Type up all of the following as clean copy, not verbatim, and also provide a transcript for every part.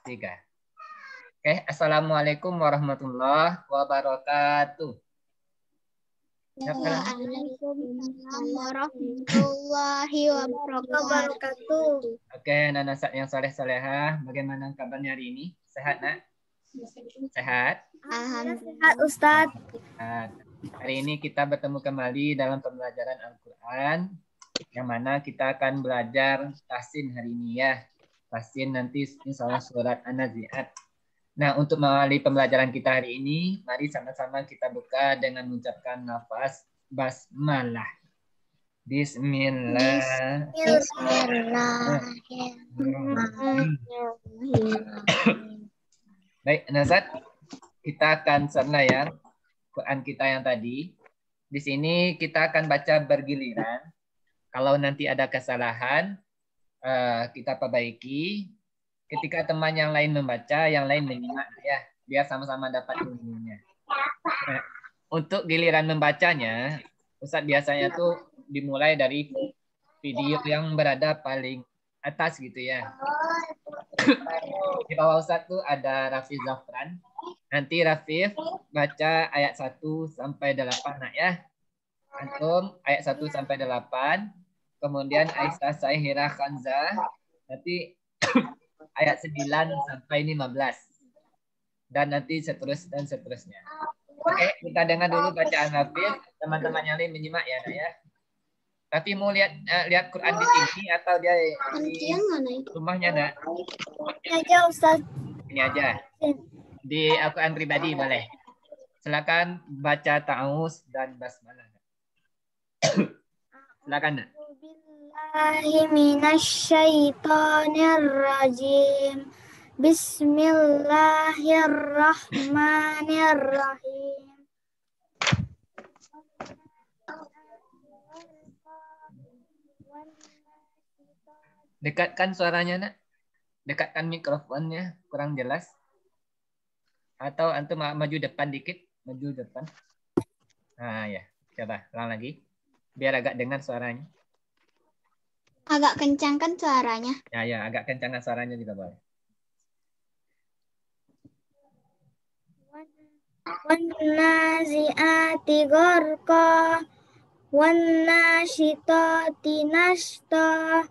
3. Oke, Assalamualaikum warahmatullahi wabarakatuh. Waalaikumsalam warahmatullahi wabarakatuh. Oke, anak-anak yang soleh-solehah, bagaimana kabarnya hari ini? Sehat, nak? Sehat? Alhamdulillah Ustadz. Sehat. Hari ini kita bertemu kembali dalam pembelajaran Al-Quran, yang mana kita akan belajar tahsin hari ini ya. Tahsin nanti insya Allah surat An-Nazi'at. Nah, untuk mengawali pembelajaran kita hari ini, mari sama-sama kita buka dengan mengucapkan nafas basmalah. Bismillah. Baik, Nazat, kita akan selayar Quran kita yang tadi. Di sini kita akan baca bergiliran. Kalau nanti ada kesalahan, kita perbaiki. Ketika teman yang lain membaca, yang lain menyimak ya, biar sama-sama dapat ilmunya. Nah, untuk giliran membacanya, Ustadz biasanya tuh dimulai dari video yang berada paling atas gitu ya. Di bawah Ustadz tuh ada Rafif Zafran. Nanti Rafif baca ayat 1 sampai 8 nak ya. Antum ayat 1 sampai 8. Kemudian Aisyah Sahira Khanza nanti ayat 9 sampai 15. Dan nanti seterusnya. Oke, kita dengar dulu bacaan Rafif. Teman-teman yang lain menyimak ya, nak ya. Tapi mau lihat Quran di sini atau dia di rumahnya, nak? Ini aja Ustaz. Ini aja. Di Al-Quran pribadi boleh. Silakan baca ta'awuz dan basmalah. Silakan, nak. Minasyaitonirrajim. Bismillahirrahmanirrahim. Dekatkan suaranya, nak. Dekatkan mikrofonnya, kurang jelas. Atau antum maju depan dikit, maju depan. Nah, ya. Coba ulang lagi. Biar agak dengar suaranya. Agak kencang kan suaranya? Ya, agak kencang suaranya juga boleh. Wan-nazi'ati gharqa, wan-nasyitati nashta,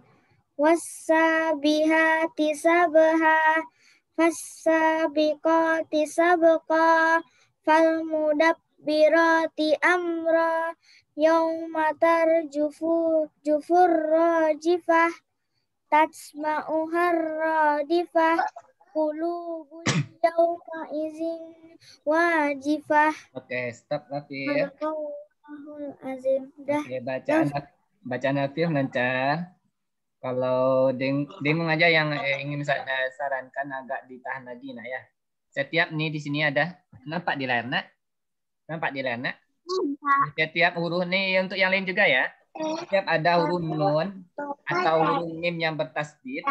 was-sabihati sabha, fas-sabiqati sabqa, fal-mudabbirati amra, yauma tarjufur rajifah, tatsma'uhar radifah, qulubun yauma izin wajifah. Oke, stop Rafif. Azim. Oke, bacaan Rafif lancar. Kalau dengung aja yang ingin saya sarankan agak ditahan lagi, nak ya. Setiap nih di sini ada, nampak di layar, nak? Nampak di layar, nak? Setiap huruf nih untuk yang lain juga ya. Setiap ada huruf nun atau huruf mim yang bertasdid,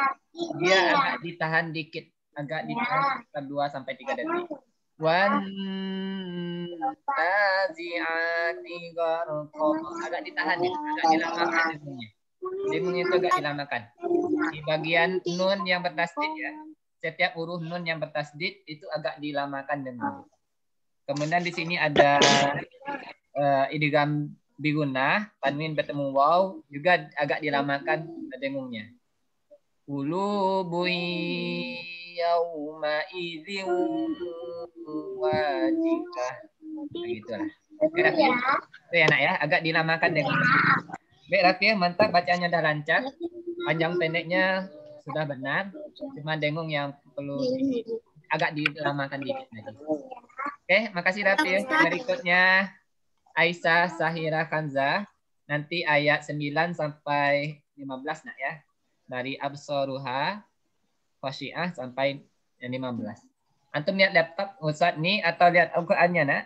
dia agak ditahan dikit, agak ditahan 2 sampai 3 detik. Wan nazi'ati gharqa, agak ditahan ya, agak dilamakan dengungnya. Dengungnya itu agak dilamakan. Di bagian nun yang bertasdid ya, setiap huruf nun yang bertasdid itu agak dilamakan dengungnya. Kemudian di sini ada idgham bigunah, tanwin bertemu waw, juga agak dilamakan dengungnya. Qulubun yauma idzin wajifah. Begitulah. Itu ya, nak ya, agak dilamakan dengungnya. Baik, Rafif, mantap, bacanya dah lancar. Panjang pendeknya sudah benar. Cuma dengung yang perlu agak dilamakan dikit lagi. Oke, makasih Rafif. Berikutnya Aisyah Sahira Khanza. Nanti ayat 9 sampai 15 nak ya. Dari Absaruha Khasyiah sampai yang 15. Antum lihat laptop Ustaz nih atau lihat Al-Qur'annya, nak?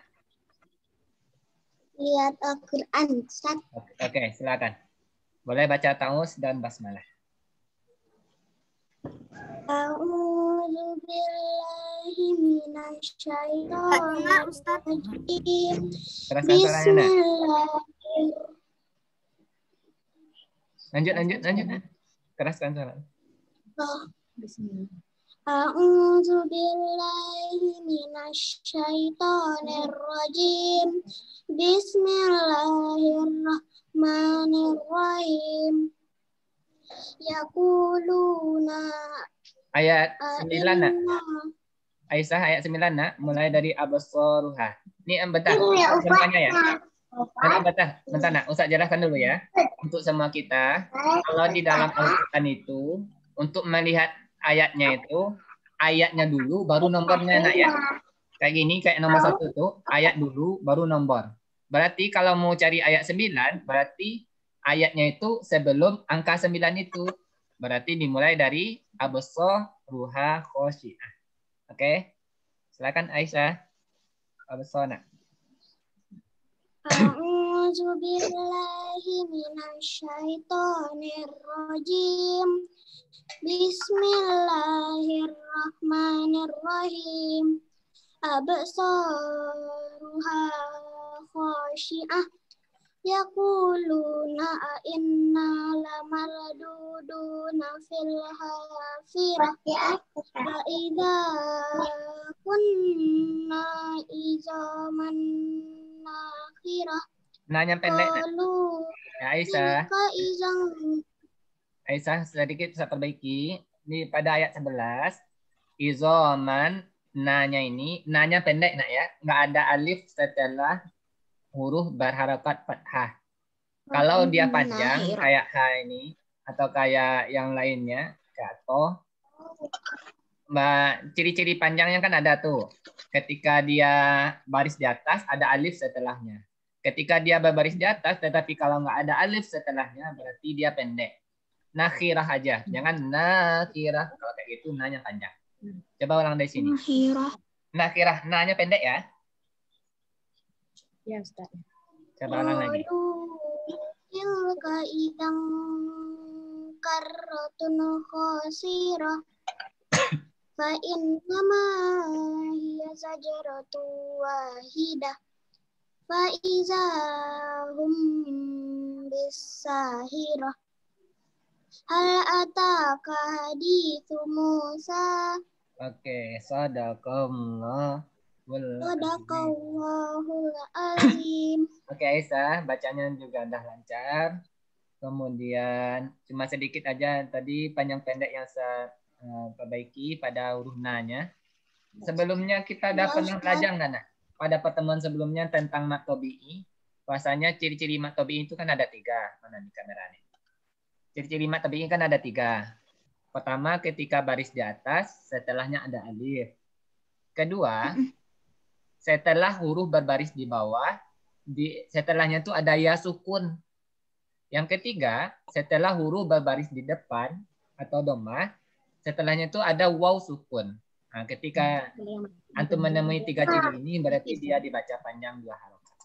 Lihat Al-Quran, Ustaz. Oke, silakan. Boleh baca ta'awuz dan basmalah. A'udzu billahi minasyaitonir rajim. Lanjut. Keraskan suara. A'udzu billahi minasy syaithanir rajim. Bismillahirrahmanirrahim. Yaquluna Ayat 9 nak. inna. Aisyah ayat 9 nak. Mulai dari absaruha. Ini bentar. Ini ya, Jelaskannya ya. Bentar nak. Ustaz jelaskan dulu ya. Untuk semua kita. Kalau di dalam Al-Quran itu. Untuk melihat ayatnya itu. Ayatnya dulu baru nomornya nak ya. Kayak gini. Kayak nomor 1 tuh. Ayat dulu baru nomor. Berarti kalau mau cari ayat 9. Berarti ayatnya itu sebelum angka 9 itu. Berarti dimulai dari absaruha khosyi'ah. Oke, silakan Aisyah. Absona. A'udzu billahi minasy syaithanir rajim. Bismillahirrahmanirrahim. Absaruha khasyi'ah. Yaquluna inna lamarduduna fil hafirah. Fa idza kunna izaman nakhirah. Nanya pendek. Qalu Ya, Aisyah. tilka izam. Aisyah sedikit saya perbaiki. Ini pada ayat 11. Izoman. Nanya ini. Nanya pendek nak ya. Nggak ada alif setelah huruf berharakat fathah. Kalau dia panjang kayak H ini atau kayak yang lainnya kayak toh, ciri-ciri panjangnya kan ada tuh. Ketika dia baris di atas ada alif setelahnya. Ketika dia berbaris di atas tetapi kalau nggak ada alif setelahnya berarti dia pendek. Nakhirah aja, jangan nakhirah. Kalau kayak gitu nanya panjang. Coba ulang dari sini. Nakhirah, nanya pendek ya. Ya, Ustaz. Coba ulang lagi. Tilka idang karratun khasirah. Fa innama hiya sajaratu wahidah. Fa iza hum bisahirah. Hal ataka hadithu Musa. Oke, sadaqallah. Sadaqallahul azim. Oke, Aisyah, bacanya juga udah lancar. Kemudian cuma sedikit aja tadi panjang pendek yang saya perbaiki pada huruf na-nya. Sebelumnya kita udah pernah belajar nggak, Nak? Pada pertemuan sebelumnya tentang mat tabi'i. Bahwasanya ciri-ciri mat tabi'i itu kan ada 3. Mana di kamera nih? Ciri-ciri mat tabi'i kan ada 3. Pertama, ketika baris di atas, setelahnya ada alif. Kedua, setelah huruf berbaris di bawah, setelahnya itu ada ya sukun. Yang ketiga, setelah huruf berbaris di depan atau domah, setelahnya itu ada waw sukun. Nah, ketika antum menemui 3 ciri ini, berarti dia dibaca panjang 2 harokat.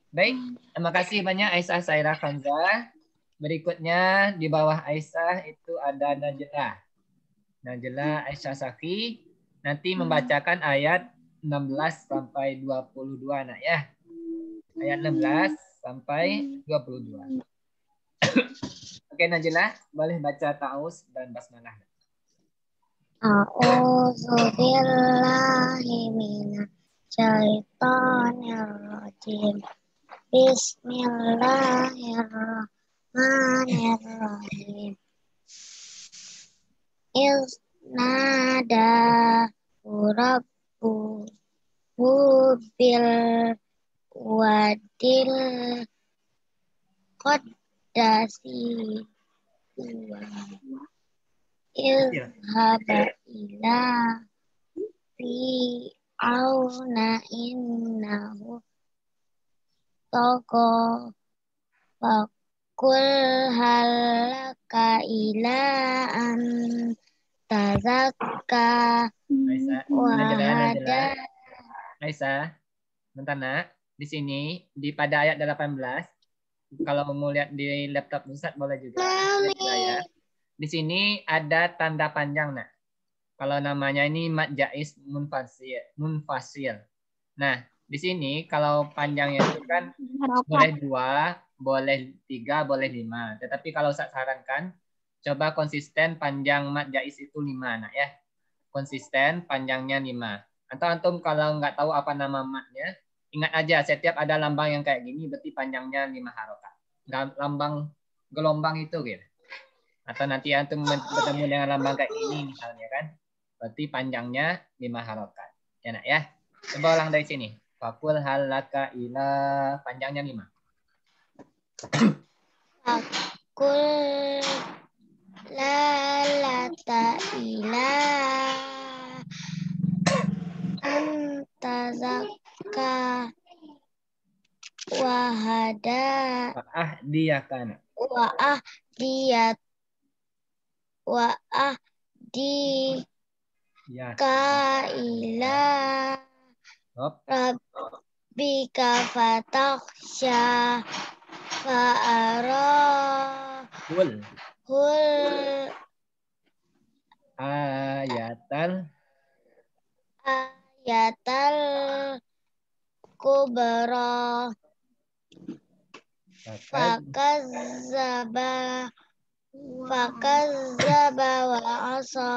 Baik, terima kasih banyak Aisyah Sairah Hamzah. Berikutnya di bawah Aisyah itu ada Najlah. Najlah Aisyah Safi nanti membacakan ayat 16 sampai 22 nak ya. Ayat 16 sampai 22. Oke Najlah, boleh baca ta'awuz dan basmalah. A'udzu billahi minasy syaithanir rajim. Bismillahirrahmanirrahim. Nada rabbu bil wadil qaddasi ilhaba ila fi'auna innahu taqo fakul halaka ila an tazakka wahada. Aisyah, bentar nak. Di sini di pada ayat 18, kalau mau lihat di laptop Ustaz boleh juga. Ya. Di sini ada tanda panjang nak. Kalau namanya ini mat jaiz munfasil. Nah, di sini kalau panjangnya itu kan boleh 2, boleh 3, boleh 5. Tetapi kalau Ustaz sarankan coba konsisten panjang mat jaiz itu 5 nak ya. konsisten, panjangnya 5. Atau antum kalau nggak tahu apa nama matnya, ingat aja setiap ada lambang yang kayak gini berarti panjangnya 5 harokat. Lambang gelombang itu gitu. Atau nanti antum bertemu dengan lambang kayak gini misalnya kan, berarti panjangnya 5 harokat. Enak ya. Coba ulang dari sini. Fakul halaka ila, panjangnya 5. Fakul lalata ila antazaka wahada Dia kan. waah dia waah di Ya. kaila Hop. rabbika fatakhsha fa'arahul Ayatal ayatal kubra fakazzaba wa asa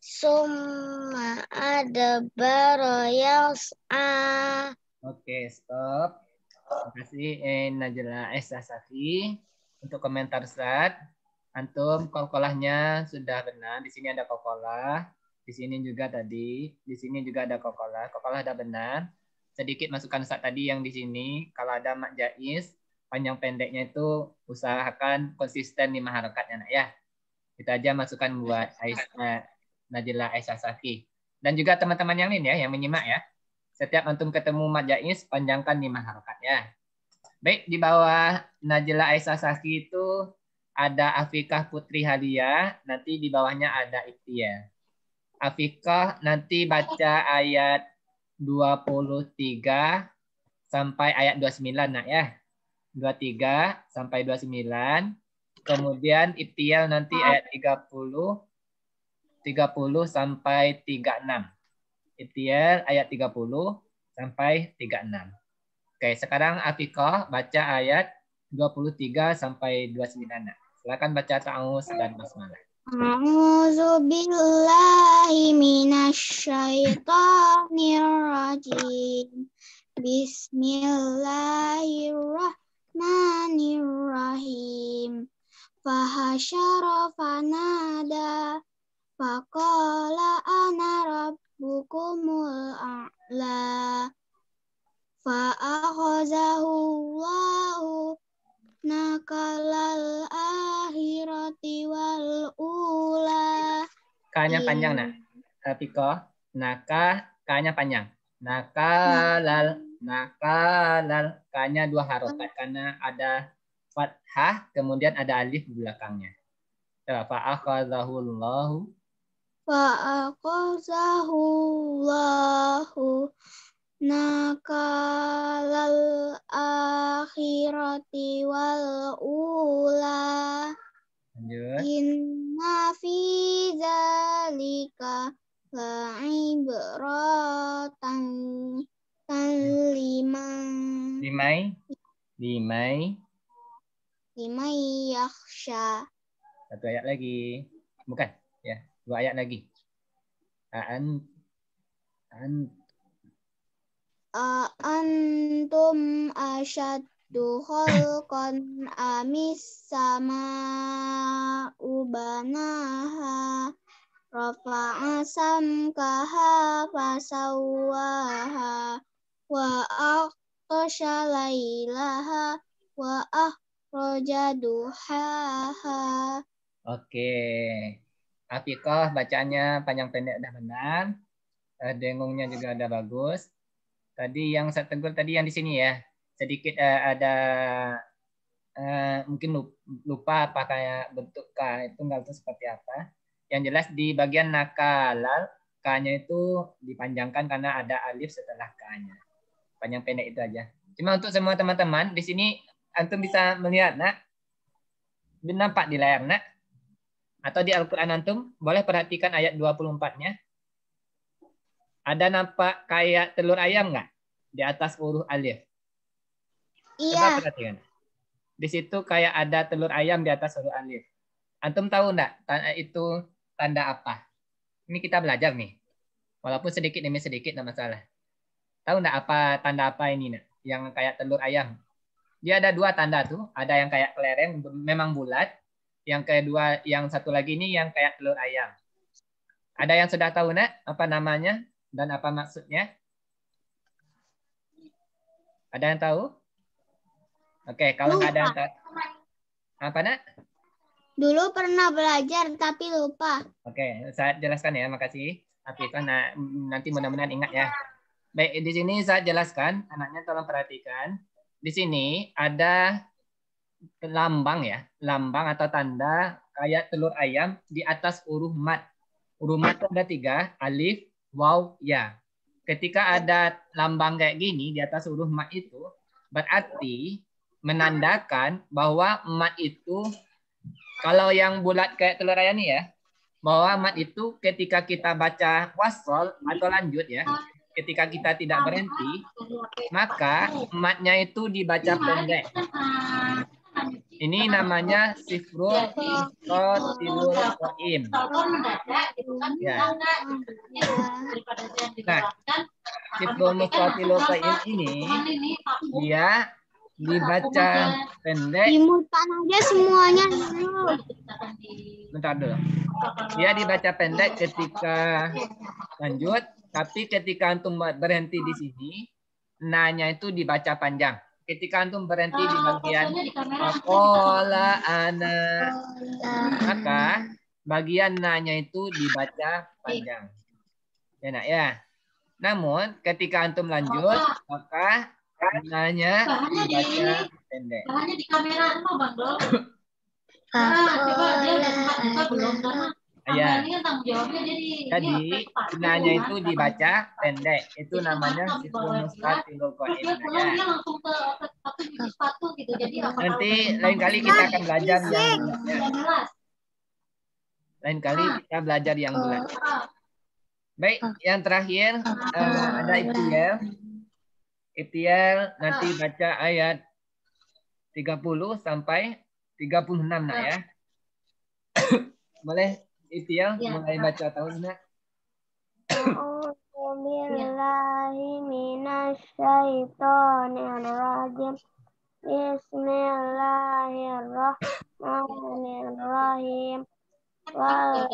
summa adbara yas'a. Oke, stop. Terima kasih Najla Safi untuk komentar Ustaz. Antum kolkolahnya sudah benar. Di sini ada kolkolah. Di sini juga tadi. Di sini juga ada kolkolah. Kolkolah sudah benar. Sedikit masukan Ustaz tadi yang di sini. Kalau ada mak jaiz, panjang pendeknya itu usahakan konsisten 5 harokat anak ya. Itu aja masukan buat Najla Safi. Dan juga teman-teman yang lain ya, yang menyimak ya. Setiap antum ketemu mat jaiz, panjangkan 5 harokat ya. Baik, di bawah Najla Aisyah Saki itu ada Afikah Putri Hadia, nanti di bawahnya ada Ikhtiar. Afikah nanti baca ayat 23 sampai ayat 29 nak ya. 23 sampai 29. Kemudian Ikhtiar nanti ayat 30 sampai 36. Ikhtiar ayat 30 sampai 36. Oke, sekarang Afiqah baca ayat 23 sampai 29. Silakan baca ta'awuz dan basmalah. A'udzu billahi minasyaitonir rajim. Bismillahirrahmanirrahim. Fahasyara fanada faqala ana rabbukumul a'la. Fa'akhazahu Allahu nakalal akhirati wal ula. K-nya panjang nak. Afiqah. Naka, K-nya panjang. Nakalal. K-nya 2 harokat karena ada fathah, kemudian ada alif di belakangnya. Fa'akhazahu Allahu. Fa'akhazahu Allahu nakalal akhirati wal ula. Lanjut. Inna fi zalika la'ibratan limai yakhsha. Satu ayat lagi. Bukan, ya. 2 ayat lagi. Antum asyaddu khalqan amis sama'u banaha rafa'a samkaha fasawwaha wa aqtasha lailaha wa akhraja duhaha. Oke. Afiqah bacanya panjang pendek udah benar. Dengungnya juga udah bagus. Tadi yang saya tegur tadi yang di sini ya. Sedikit ada mungkin lupa apa kayak bentuk K itu nggak tahu seperti apa. Yang jelas di bagian nakalal K-nya itu dipanjangkan karena ada alif setelah K-nya. Panjang pendek itu aja. Cuma untuk semua teman-teman di sini antum bisa melihat nak. Nampak di layar nak. Atau di Al-Quran antum boleh perhatikan ayat 24-nya. Ada nampak kayak telur ayam nggak di atas huruf alif? Iya. Coba perhatikan. Di situ kayak ada telur ayam di atas huruf alif. Antum tahu nggak itu tanda apa? Ini kita belajar nih. Walaupun sedikit demi sedikit, nggak masalah. Tahu nggak apa tanda apa ini, nak? Yang kayak telur ayam. Dia ada dua tanda tuh. Ada yang kayak kelereng, memang bulat. Yang kedua, yang satu lagi ini yang kayak telur ayam. Ada yang sudah tahu, nak? Apa namanya dan apa maksudnya? Ada yang tahu? Oke, kalau nggak ada yang tahu. Apa, nak? Dulu pernah belajar tapi lupa. Oke, saya jelaskan ya, makasih. Afifah, nanti mudah-mudahan ingat ya. Baik, di sini saya jelaskan, anaknya tolong perhatikan. Di sini ada lambang ya, lambang atau tanda kayak telur ayam di atas huruf mat. Huruf mat itu ada 3, alif, waw, ya. Ketika ada lambang kayak gini di atas huruf mat itu, berarti menandakan bahwa mat itu, kalau yang bulat kayak telur ayam ini ya, bahwa mat itu ketika kita baca wasol atau lanjut ya, ketika kita tidak berhenti, maka matnya itu dibaca pendek. Ini namanya sifrul mustatilul qaim. Ya. Nah, sifrul mustatilul qaim ini dia dibaca pendek. Dimulkan aja semuanya dulu. Bentar dulu. Dia dibaca pendek ketika lanjut, tapi ketika antum berhenti di sini, nanya itu dibaca panjang. Ketika antum berhenti di bagian Akola ana, maka bagian nanya itu dibaca panjang. Ya, nak ya. Namun ketika antum lanjut, maka nanya dibaca pendek. Bahannya di kamera apa, Bang Dol? Ya. Jadi nanya itu dibaca pendek. Itu namanya sifrul mustatilul qaim. Ya. Nanti lain kali kita akan belajar yang bulat. Ya. Lain kali kita belajar yang bulat. Baik, yang terakhir ada Ibtial. Ibtial nanti baca ayat 30 sampai 36 nak ya. Boleh Ibtial mulai baca tahun nak. A'udzubillahi minasyaitonirrajim. Bismillahirrahmanirrahim. Wal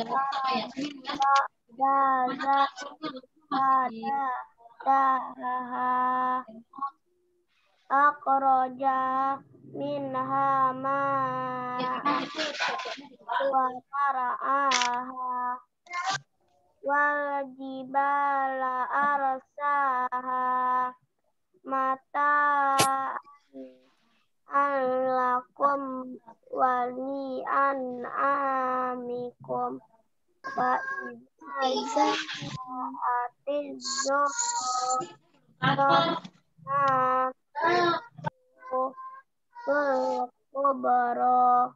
akhraja minha ma'a wa mar'aha wal jibala arsaha mata lakum wa li an'amikum fa iza atizu kubara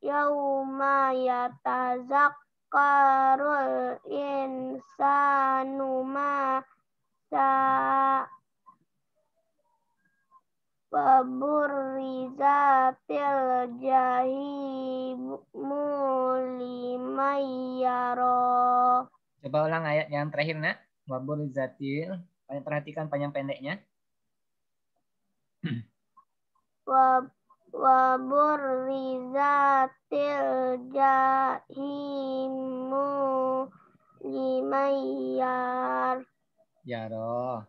yauma yatazakkarul insanu ma Waburrizatil jahimu liman yara. Coba ulang ayat yang terakhir nak. Waburrizatil. Perhatikan panjang pendeknya. Waburrizatil jahimu liman yara.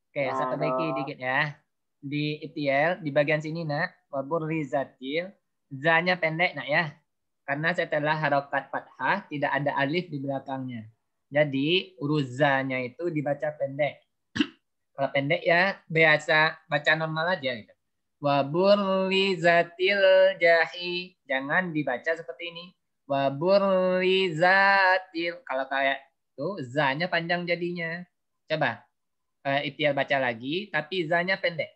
Oke, saya perbaiki dikit ya. Di ITL, di bagian sini nak, waburrizatil, za-nya pendek nak ya. Karena setelah harokat fathah tidak ada alif di belakangnya. Jadi huruf za-nya itu dibaca pendek. Kalau pendek ya biasa baca normal aja gitu. Waburrizatil jahi, jangan dibaca seperti ini. Waburrizatil, kalau kayak tuh za-nya panjang jadinya. Coba ITL baca lagi, tapi za-nya pendek.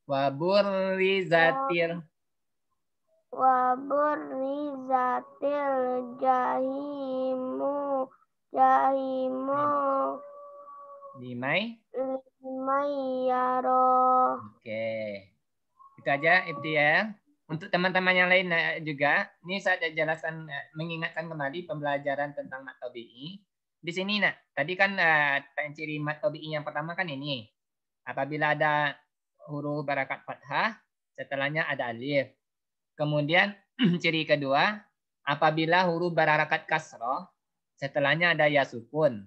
Waburrizatil jahimu limai yaro. Oke. Itu aja ITL. Untuk teman-teman yang lain juga, ini saya jelaskan, mengingatkan kembali pembelajaran tentang mat tabi'i. Di sini, tadi kan ciri mat tabi'i yang pertama kan ini. Apabila ada huruf barakat fathah, setelahnya ada alif. Kemudian ciri kedua, apabila huruf berharakat kasroh, setelahnya ada ya sukun.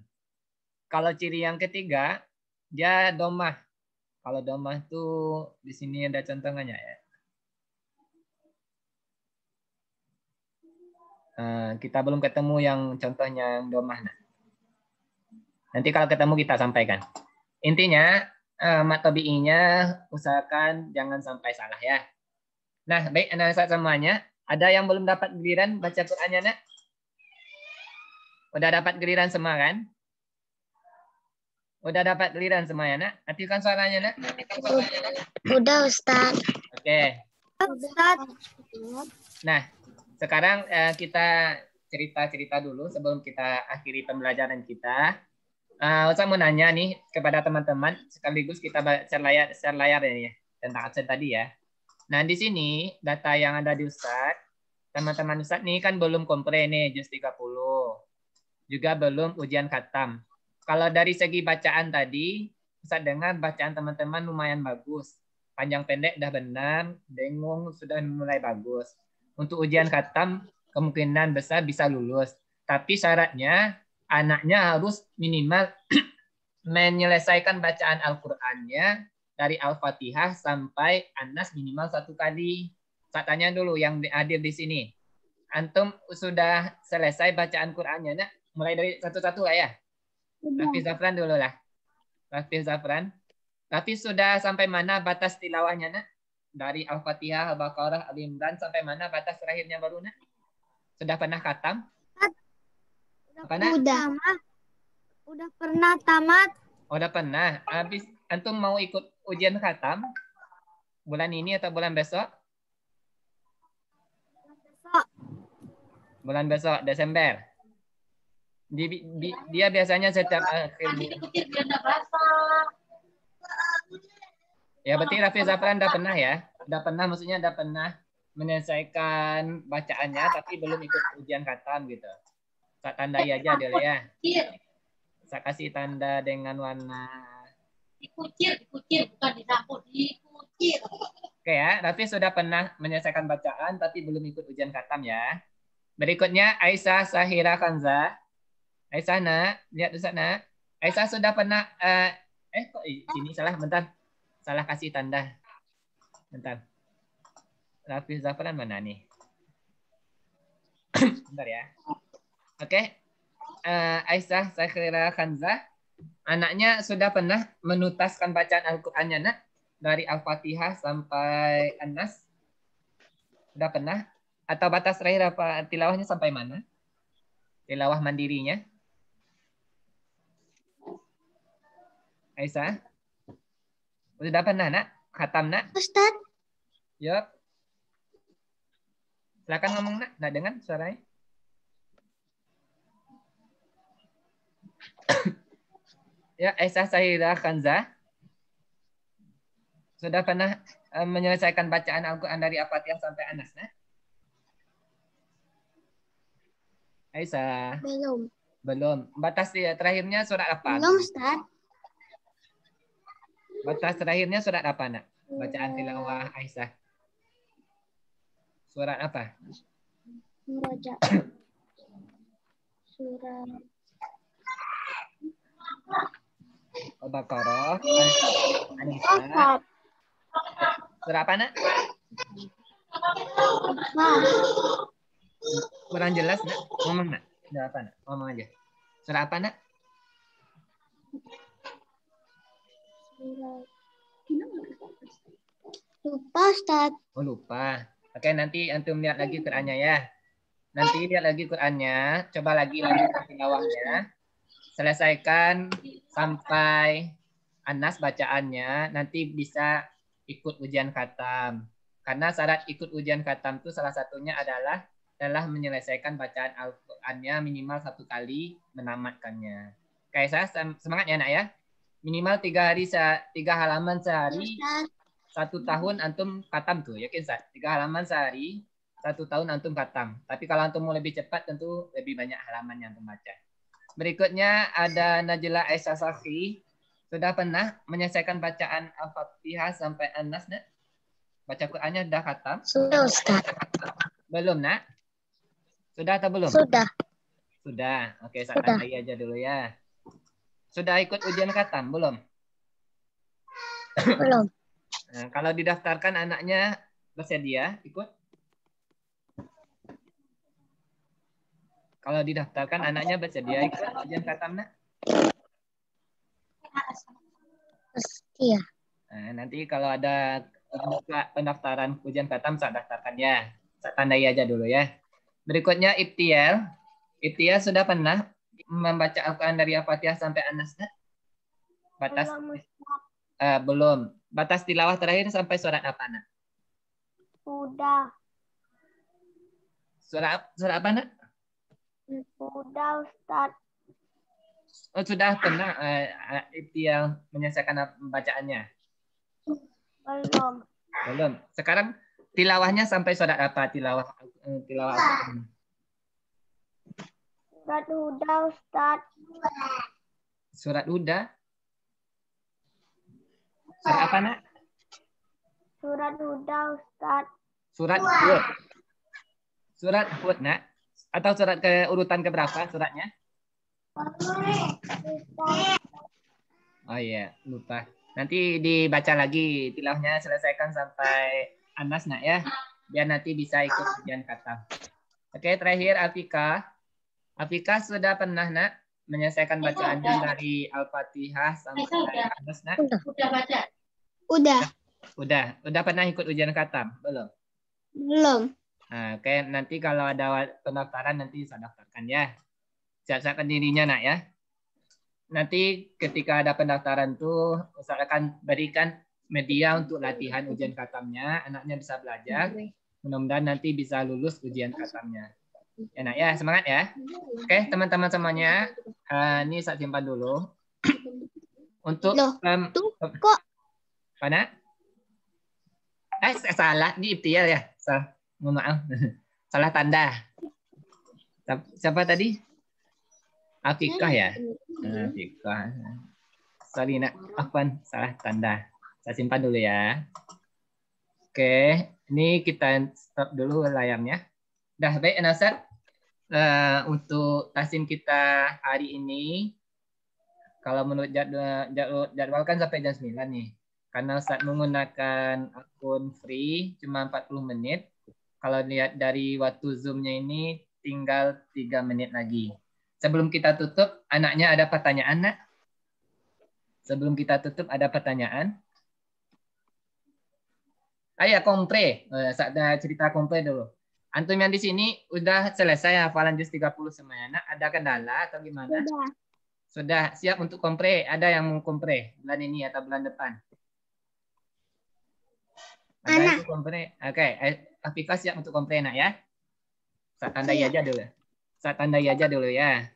Kalau ciri yang ketiga, dia domah. Kalau domah tuh di sini ada contohnya ya. Kita belum ketemu yang contohnya yang domah. Nanti kalau ketemu kita sampaikan. Intinya, mat tabi'inya usahakan jangan sampai salah ya. Nah, baik anak-anak semuanya. Ada yang belum dapat giliran baca Qur'annya, nak? Udah dapat giliran semua kan? Udah dapat giliran semuanya, nak? Aktifkan suaranya, nak. Udah, Ustaz. Oke. Ustaz. Nah, sekarang kita cerita-cerita dulu sebelum kita akhiri pembelajaran kita. Saya mau nanya nih kepada teman-teman, sekaligus kita share layar ya, tentang absen tadi ya. Nah, di sini data yang ada di Ustaz, teman-teman Ustaz nih kan belum kompre nih, juz 30. Juga belum ujian khatam. Kalau dari segi bacaan tadi, Ustaz dengar bacaan teman-teman lumayan bagus. Panjang pendek udah benar, dengung sudah mulai bagus. Untuk ujian khatam, kemungkinan besar bisa lulus. Tapi syaratnya, anaknya harus minimal menyelesaikan bacaan Al-Qur'annya dari Al-Fatihah sampai An-Nas minimal 1 kali. Saya tanya dulu yang hadir di sini. Antum sudah selesai bacaan Qur'annya, nak? Mulai dari satu-satu lah ya. Raffi Zafran dulu lah. Raffi Zafran. Raffi sudah sampai mana batas tilawahnya, nak? Dari Al-Fatihah, Al-Baqarah, Al-Imran sampai mana batas terakhirnya baru, nak? Sudah pernah khatam? Apa, nak? Udah pernah tamat. Udah pernah. Habis antum mau ikut ujian khatam bulan ini atau bulan besok? Bulan besok, Desember. Dia biasanya setiap akhir ya, berarti Raffi Zafran udah pernah ya? Udah pernah, maksudnya udah pernah menyelesaikan bacaannya tapi belum ikut ujian khatam gitu. Saya tandai aja dulu ya. Saya kasih tanda dengan warna Dikucir, bukan dicampur, dikucir. Oke ya, Raffi sudah pernah menyelesaikan bacaan tapi belum ikut ujian khatam ya. Berikutnya Aisyah Sahira Kanza. Aisyah, nak, lihat Ustaz, nak. Aisyah sudah pernah kok ini salah, bentar. Salah kasih tanda. Bentar. Raffi Zafran mana nih? Bentar ya. Oke. Aisyah Sahira Kanza. Anaknya sudah pernah menutaskan bacaan Al-Qur'annya, nak? Dari Al-Fatihah sampai An-Nas? Sudah pernah? Atau batas terakhir apa tilawahnya sampai mana? Tilawah mandirinya? Aisyah? Sudah pernah, nak? Khatam, nak? Ustaz. Yup. Silakan ngomong, nak. Nak dengar suaranya? Ya, Aisyah Sahira Kanza. Sudah pernah menyelesaikan bacaan Al-Quran dari Al-Fatihah sampai Anas, nak? Aisyah. Belum. Batas terakhirnya surat apa? Belum, Ustaz. Batas terakhirnya surat apa, nak? Bacaan tilawah Aisyah. Surat apa? Muraja. Surat Al-Baqarah. An-Nisa. Surat apa, nak? Kurang jelas, nak. Ngomong, nak. Surat apa, nak? Ngomong aja. Surat apa, nak? Lupa, Ustaz. Oh, lupa. Oke, nanti antum lihat lagi Qur'annya ya. Nanti lihat lagi Qur'annya. Coba lagi lanjutkan tilawahnya. Selesaikan sampai Anas bacaannya. Nanti bisa ikut ujian khatam. Karena syarat ikut ujian khatam itu salah satunya adalah telah menyelesaikan bacaan Al-Qur'annya minimal 1 kali, menamatkannya. Oke, saya semangat ya, nak ya. Minimal 3 halaman sehari. 1 tahun antum khatam tuh, yakin Ustaz? 3 halaman sehari, 1 tahun antum khatam. Tapi kalau antum mau lebih cepat tentu lebih banyak halaman yang antum baca. Berikutnya ada Najla Aisyah Safi. Sudah pernah menyelesaikan bacaan Al-Fatihah sampai An-Nas, Nak? Baca Qur'annya sudah khatam? Sudah, Ustaz. Belum, Nak? Sudah atau belum? Sudah. Sudah. Oke, saya Sudah. tandai aja dulu ya. Sudah ikut ujian khatam? Belum? Belum. Nah, kalau didaftarkan anaknya bersedia ikut? Kalau didaftarkan anaknya bersedia ikut ujian khatam, Nak? Iya. Nah, nanti kalau ada buka pendaftaran ujian khatam, saya daftarkan ya. Saya tandai aja dulu ya. Berikutnya Ibtial. Ibtial sudah pernah membaca Al-Quran dari Al-Fatihah sampai An-Nas, Nak? Batas belum. Batas tilawah terakhir sampai surat apa, Nak? Sudah. Surat apa, Nak? Sudah, Ustaz. Oh, sudah pernah Ibtial menyelesaikan bacaannya? Belum. Belum. Sekarang tilawahnya sampai surat apa? Tilawah Al-Quran. Surat Huda, Ustaz. Surat Huda. Surat apa, Nak? Surat Huda, Ustaz. Surat Hud. Surat Hud, Nak? Atau surat ke urutan keberapa suratnya? Oh iya, lupa. Nanti dibaca lagi tilawahnya, selesaikan sampai Anas, Nak ya. Biar nanti bisa ikut ujian khatam. Oke, terakhir Afika. Afika sudah pernah, Nak, menyelesaikan bacaannya dari Al-Fatihah sampai Anas, Nak? Udah baca. Udah. Pernah ikut ujian khatam? Belum? Belum. Nah, oke, nanti kalau ada pendaftaran nanti saya daftarkan ya. Siap-siapkan dirinya, Nak ya. Nanti ketika ada pendaftaran tuh saya akan berikan media untuk latihan ujian khatamnya. Anaknya bisa belajar. Mudah-mudahan nanti bisa lulus ujian khatamnya. Ya, Nak ya, semangat ya. Oke, teman-teman semuanya. Ini saya simpan dulu. Untuk Kok mana? Salah di Ibtial ya. Salah. Mohon maaf. Salah tanda. Siapa tadi? Afikah ya? Afikah. Sorry, Nak. Afwan, salah tanda. Saya simpan dulu ya. Oke, ini kita stop dulu layarnya. Dah baik, Nasar. Untuk tasim kita hari ini, kalau menurut jadwal kan sampai jam 9 nih. Karena saat menggunakan akun free cuma 40 menit. Kalau lihat dari waktu Zoom-nya ini tinggal 3 menit lagi. Sebelum kita tutup, anaknya ada pertanyaan, Nak? Sebelum kita tutup, ada pertanyaan? Ayo, kompre. Saya cerita kompre dulu. Antum yang di sini udah selesai hafalan juz 30 semuanya, Nak? Ada kendala atau gimana? Sudah siap untuk kompre? Ada yang mau kompre bulan ini atau bulan depan? Ada yang kompre? Oke, Afika siap untuk kompre, Nak ya? Saya tandai aja dulu. Saya tandai aja dulu ya.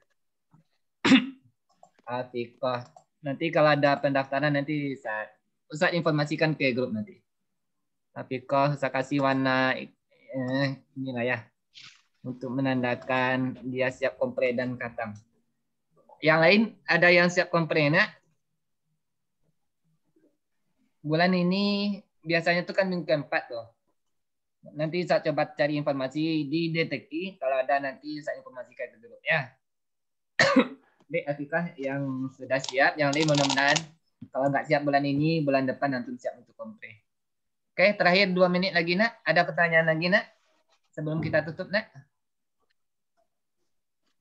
Afika. Nanti kalau ada pendaftaran nanti saya informasikan ke grup nanti. Afika saya kasih warna inilah ya. Untuk menandakan dia siap kompre dan khatam. Yang lain ada yang siap kompre, Nak? Bulan ini biasanya itu kan minggu keempat tuh. Nanti saya coba cari informasi di deteksi. Kalau ada nanti saya informasikan ke grup ya. Dek, Atikah yang sudah siap, yang lain mudah-mudahan kalau nggak siap bulan ini, bulan depan nanti siap untuk kompre. Oke, terakhir 2 menit lagi, Nak. Ada pertanyaan lagi, Nak? Sebelum kita tutup, Nak.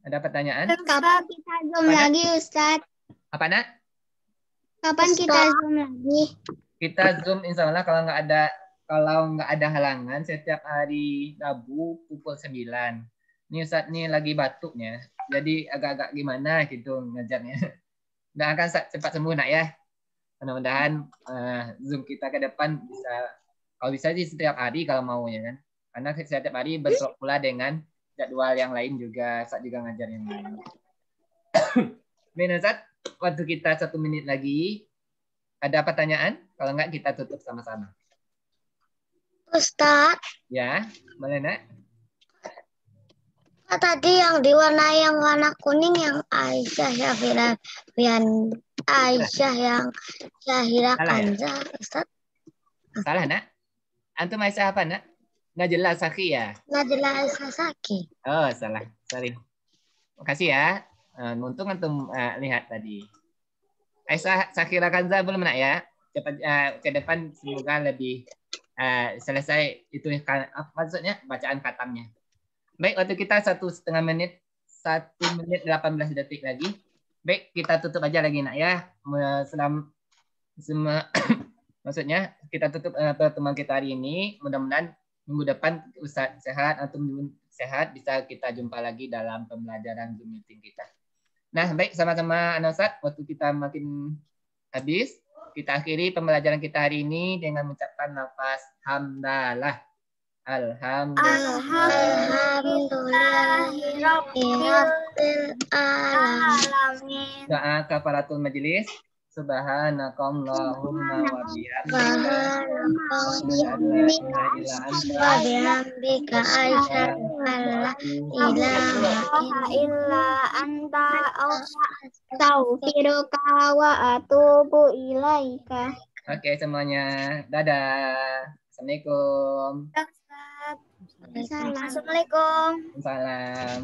Ada pertanyaan? Kapan kita Zoom lagi, Ustaz? Apa, Nak? Kapan kita Zoom lagi? Kita Zoom insya Allah kalau nggak ada halangan setiap hari Rabu pukul 9. Ini Ustaz nih lagi batuknya. Jadi agak-agak gimana gitu ngajarnya. Dan akan cepat sembuh, Nak ya. Mudah-mudahan Zoom kita ke depan bisa, kalau bisa sih setiap hari kalau mau ya kan. Karena setiap hari bentrok pula dengan jadwal yang lain juga, saat juga ngajar yang lain. Ustaz, waktu kita 1 menit lagi. Ada pertanyaan? Kalau enggak kita tutup sama-sama. Ustaz, Ya, boleh nak? tadi yang diwarnai yang warna kuning yang Aisyah Syafira Aisyah yang Syahira Salah ya? Kanza, Ustaz. Salah nak? Antum Aisyah apa nak? Najla Sakhi ya? Najla Sasaki. Oh, salah. Sorry. Makasih ya. Untung antum lihat tadi. Aisyah Sakira Kanza belum nak ya? Cepat ke depan semoga lebih selesai itu maksudnya bacaan katamnya. Baik, waktu kita 1,5 menit, 1 menit 18 detik lagi. Baik, kita tutup aja lagi nak ya. Maksudnya kita tutup pertemuan kita hari ini. Mudah-mudahan minggu depan Ustaz sehat atau sehat bisa kita jumpa lagi dalam pembelajaran Zoom meeting kita. Nah, baik sama-sama Anak Ustaz, waktu kita makin habis, kita akhiri pembelajaran kita hari ini dengan mengucapkan nafas hamdalah. Alhamdulillahirabbil alamin. Doa kafaratul majelis. Subhanakallahumma wa bihamdika Wa bihamdika asyhadu an la ilaha illa anta astaghfiruka wa atubu ilaika. Oke semuanya. Dadah. Assalamualaikum. Assalamualaikum. Salam.